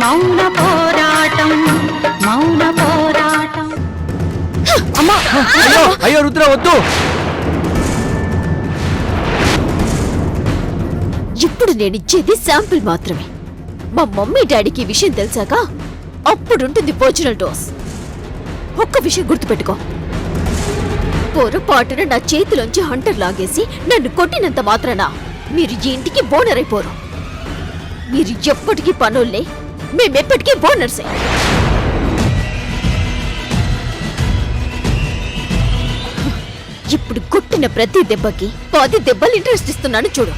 మౌన పోరాటం మౌన పోరాటం. అమ్మా అయ్యో అయ్యో రుద్ర వద్దు. ఇప్పుడు నేను ఇచ్చేది శాంపిల్ మాత్రమే. మా మమ్మీ డాడీకి ఈ విషయం తెలిసాక అప్పుడుంటుంది ఒరిజినల్ డోస్. ఒక్క విషయం గుర్తుపెట్టుకో, పొరపాటున నా చేతిలోంచి హంటర్ లాగేసి నన్ను కొట్టినంత మాత్రాన మీరు ఈ ఇంటికి బోనర్ అయిపోరు. మీరు ఎప్పటికీ పనుల్నే, మేమెప్పటికీ బోనర్సే. ఇప్పుడు కొట్టిన ప్రతి దెబ్బకి 10 దెబ్బలు ఇంట్రెస్ట్ ఇస్తున్నాను చూడు.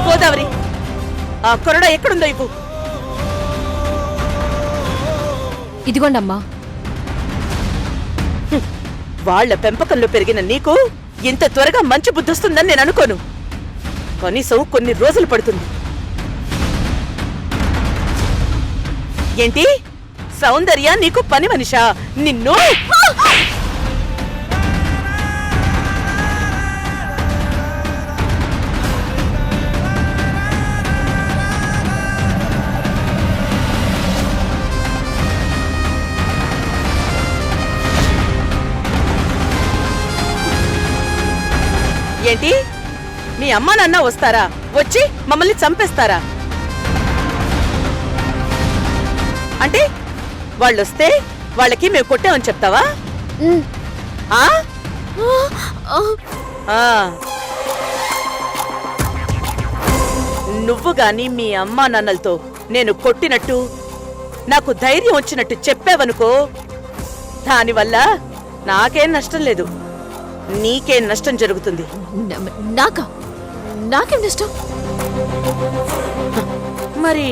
గోదావరి, ఆ కొరడా ఎక్కడుందో ఇవ్వు. ఇదిగోండమ్మా. వాళ్ల పెంపకంలో పెరిగిన నీకు ఇంత త్వరగా మంచి బుద్ధి వస్తుందని నేను అనుకోను. కనీసం కొన్ని రోజులు పడుతుంది. ఏంటి సౌందర్య నీకు పని మనిషా? నిన్ను ఏంటి మీ అమ్మా నాన్న వస్తారా? వచ్చి మమ్మల్ని చంపేస్తారా? అంటే వాళ్ళొస్తే వాళ్ళకి మేము కొట్టామని చెప్తావా? నువ్వు గాని మీ అమ్మా నాన్నలతో నేను కొట్టినట్టు, నాకు ధైర్యం వచ్చినట్టు చెప్పావనుకో, దానివల్ల నాకేం నష్టం లేదు, నీకేం నష్టం జరుగుతుంది. నాకేం నష్టం? మరి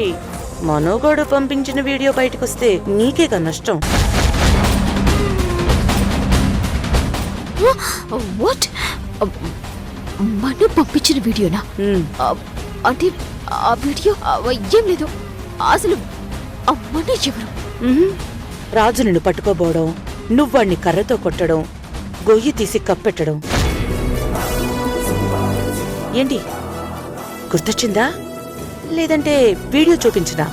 మనోగోడు పంపించిన వీడియో బయటకొస్తే నీకేగా నష్టం. వాట్? మను పంపించిన వీడియోనా? అంటే ఆ వీడియో ఏం లేదు. అసలు మను ఎవరు? రాజు నిన్ను పట్టుకోబోవడం, నువ్వాణ్ణి కర్రతో కొట్టడం, గొయ్యి తీసి కప్పెట్టడం. ఏంటి గుర్తొచ్చిందా? లేదంటే వీడియో చూపించదా?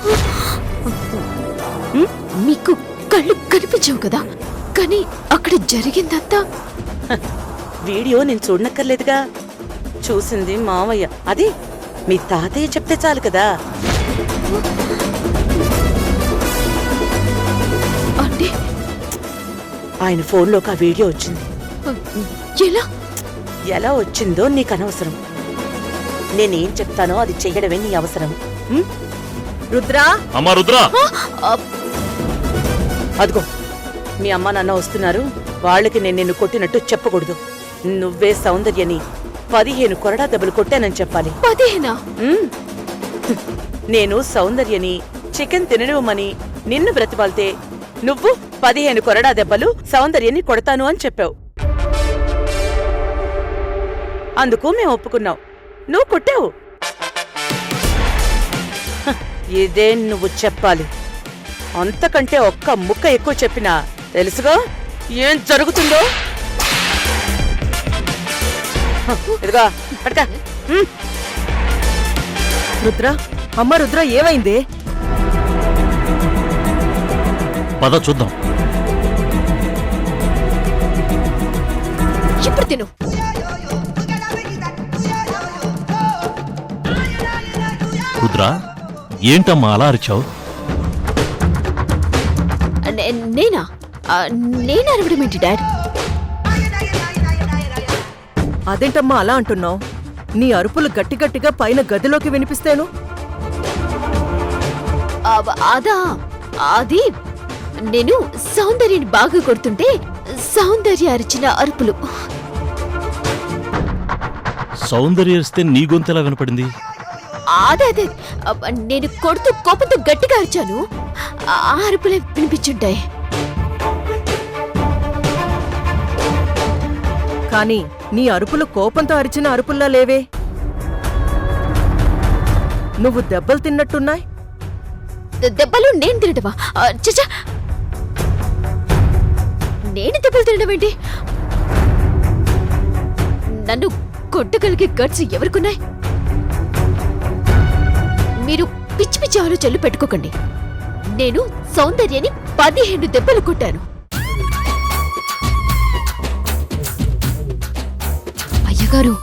మీకు కళ్ళు కనిపించవు కదా, కానీ అక్కడ జరిగిందంతా వీడియో నేను చూడనక్కర్లేదుగా. చూసింది మావయ్య, అది మీ తాతయ్య చెప్తే చాలు కదా. అంటే ఆయన ఫోన్లోకి ఆ వీడియో వచ్చింది. ఎలా వచ్చిందో నీకు అనవసరం. నేనేం చెప్తానో అది చెయ్యడమే నీ అవసరం. రుద్రా, అమ్మా రుద్రా, అదిగో మీ అమ్మ నాన్న వస్తున్నారు. వాళ్ళకి నేను నిన్ను కొట్టినట్టు చెప్పకూడదు. నువ్వే సౌందర్యని 15 కొరడా దెబ్బలు కొట్టానని చెప్పాలి. 15? నేను సౌందర్యని చికెన్ తిననివ్వమని నిన్ను బ్రతిమాలితే నువ్వు 15 కొరడా దెబ్బలు సౌందర్యని కొడతాను అని చెప్పావు. అందుకు మేము ఒప్పుకున్నావు, నువ్వు కొట్టావు. ఇదే నువ్వు చెప్పాలి. అంతకంటే ఒక్క ముక్క ఎక్కువ చెప్పినా తెలుసుగా ఏం జరుగుతుందో. ఇదిగా పట్టుకా. రుద్ర, అమ్మ రుద్ర, ఏమైంది? పద చూద్దాం. ఇప్పుడు తిను. రుద్రా, ఏంటమ్మా అలా అరిచావు? నేనా? నేను అరవడం ఏంటి డాడ్? అదేంటమ్మా అలా అంటున్నావు? నీ అరుపులు గట్టి గట్టిగా పైన గదిలోకి వినిపిస్తేను. అదా, అది నేను సౌందర్యని బాగా కొడుతుంటే సౌందర్య అరిచిన అరుపులు. సౌందర్య అరిస్తే నీ గొంతెలా వినపడింది? అదే అదే, నేను కొడుతూ కోపంతో గట్టిగా అరిచాను. ఆ అరుపులే వినిపించుంటాయి. కానీ నీ అరుపులు కోపంతో అరిచిన అరుపుల్లా లేవే. నువ్వు దెబ్బలు తిన్నట్టున్నాయి. దెబ్బలు నేను తినటమా? చచ్చా, నేను దెబ్బలు తినడం ఏంటి? నన్ను కొట్టగలిగే గట్స్ ఎవరికున్నాయి? మీరు పిచ్చి పిచ్చి ఆలోచనలు పెట్టుకోకండి. నేను సౌందర్యని 15 దెబ్బలు కొట్టాను. అయ్యగారు,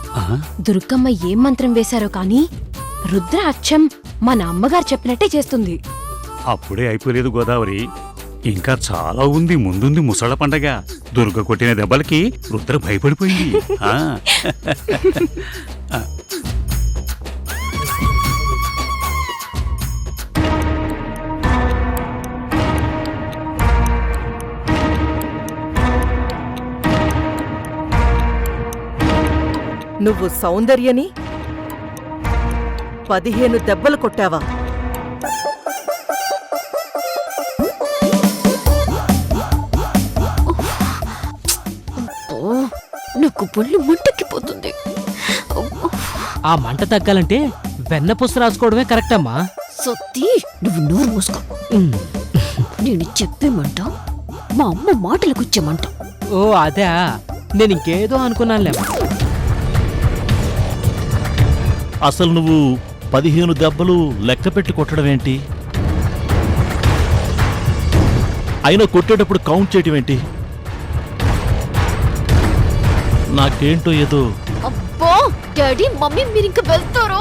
దుర్గమ్మ ఏం మంత్రం వేశారో కానీ రుద్ర అచ్చం మన అమ్మగారు చెప్పినట్టే చేస్తుంది. అప్పుడే అయిపోలేదు గోదావరి, ఇంకా చాలా ఉంది. ముందుంది ముసళ్ళ పండగ. దుర్గ కొట్టిన దెబ్బలకి రుద్ర భయపడిపోయింది. ఆ. నువ్వు సౌందర్యని 15 దెబ్బలు కొట్టావా? నాకు ఒళ్ళు మంటెక్కిపోతుంది. ఆ మంట తగ్గాలంటే వెన్న పుస్త రాసుకోవడమే కరెక్ట్ అమ్మా. సత్తి, నువ్వు నోరు మూసుకో. నేను చెప్పేమంట మా అమ్మ మాటలకు వచ్చేమంట. ఓ అదే, నేను ఇంకేదో అనుకున్నానులేమ్మా. అసలు నువ్వు 15 దెబ్బలు లెక్క పెట్టి కొట్టడం ఏంటి? అయినా కొట్టేటప్పుడు కౌంట్ చేయటం ఏంటి? నాకేంటో ఏదో. అబ్బా డాడీ, మమ్మీ మీరింక వెళ్తారు.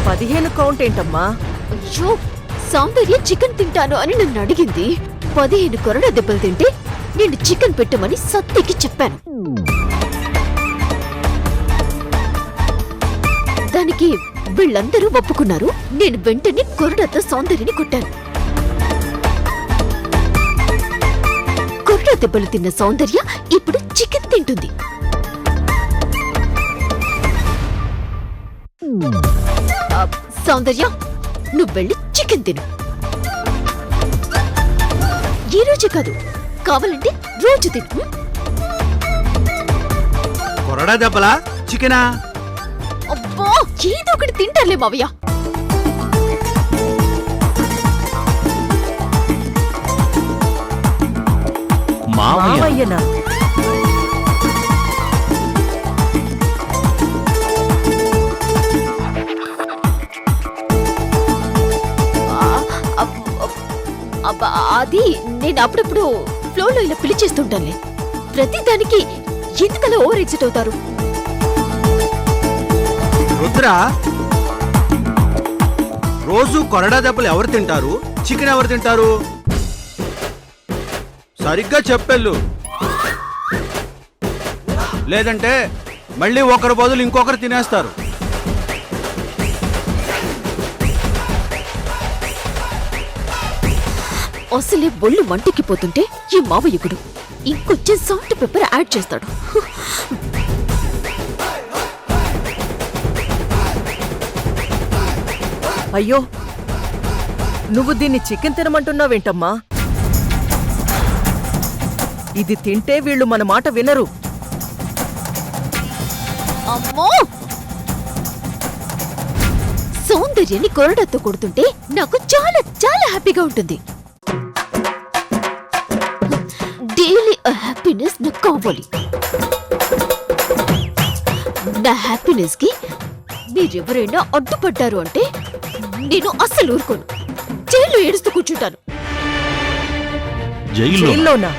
15 కౌంట్ ఏంటమ్మా? అయ్యో, సౌందర్య చికెన్ తింటాను అని నన్ను అడిగింది. 15 కొరడా దెబ్బలు తింటే నేను చికెన్ పెట్టమని సత్తికి చెప్పాను. దానికి వీళ్ళందరూ ఒప్పుకున్నారు. నేను వెంటనే కొరడాతో సౌందర్యని కొట్టాను. కొరడా దెబ్బలు తిన్న సౌందర్య ఇప్పుడు చికెన్ తింటుంది. సౌందర్య, నువ్వు వెళ్ళి చికెన్ తిను. ఈ రోజు కాదు, కావాలంటే రోజు తిను. కొరడా దెబ్బలా చికెనా? అబ్బా, ఏదో ఒకటి తింటారులే మావయ్య. మావయ్య మావయ్యనా? అబ్బా, అది నేను అప్పుడప్పుడు ఫ్లోలో ఇలా పిలిచేస్తుంటానులే. ప్రతి దానికి ఎందుకలా ఓవర్ ఎక్సిట్ అవుతారు? రుద్ర, రోజు కొరడా దెబ్బలు ఎవరు తింటారు? చికెన్ ఎవరు తింటారు? సరిగ్గా చెప్పెళ్ళు, లేదంటే మళ్ళీ ఒకరి బదులు ఇంకొకరు తినేస్తారు. అసలే ఒళ్ళు మంటెక్కిపోతుంటే ఈ మావయ్యకుడు ఇంకొంచెం సాల్ట్ పెప్పర్ యాడ్ చేస్తాడు. అయ్యో, నువ్వు దీన్ని చికెన్ తినమంటున్నావేంటమ్మా? ఇది తింటే వీళ్ళు మన మాట వినరు. అమ్మో, సౌందర్యాన్ని కొరడాతో కొడుతుంటే నాకు చాలా చాలా హ్యాపీగా ఉంటుంది. డైలీ హ్యాపీనెస్ నాకు కావాలి. నా హ్యాపీనెస్ కి మీరెవరైనా అడ్డుపడ్డారు అంటే నేను అస్సలు ఊరుకోను. జైల్లో ఏడుస్తూ కూర్చుంటాను. జైల్లో జైల్లోనా?